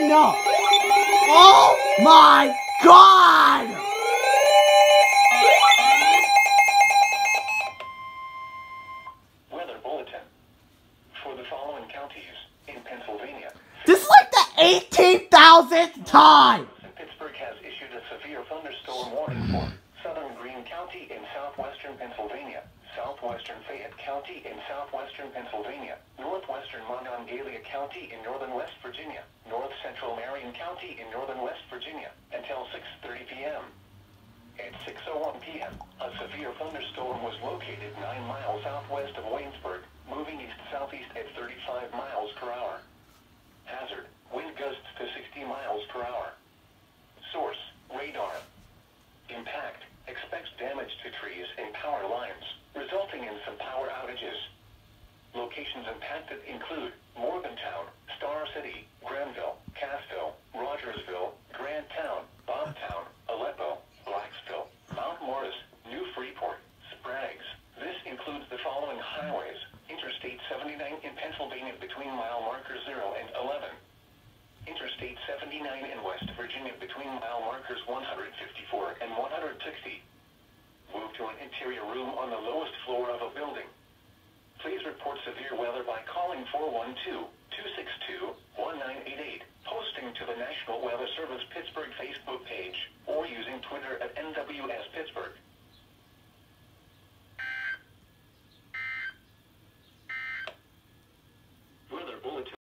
again! Oh my God! Weather bulletin. For the following counties in Pennsylvania. This is like the 18,000th time! Pittsburgh has issued a severe thunderstorm warning for southern Greene County in southwestern Pennsylvania, southwestern Fayette County in southwestern Pennsylvania, northwestern Monongalia County in northern West Virginia, north central Marion County in northern West Virginia, until 6:30 p.m. At 6:01 p.m., a severe thunderstorm was located 9 miles southwest of Waynesburg, moving east-southeast at 35 miles per hour. Hazard, wind gusts to 60 miles per hour. Source, radar. Impact, expects damage to trees and power lines, resulting in some power outages. Locations impacted include Morgantown, Star City, Granville, Cassville, Rogersville, Grandtown, Bobtown, Aleppo, Blacksville, Mount Morris, New Freeport, Spragues. This includes the following highways: Interstate 79 in Pennsylvania between mile markers 0 and 11. Interstate 79 in West Virginia between mile markers 154 and 160. Move to an interior room on the lowest floor of a building. Please report severe weather by calling 412-262-1988, posting to the National Weather Service Pittsburgh Facebook page, or using Twitter at NWS Pittsburgh.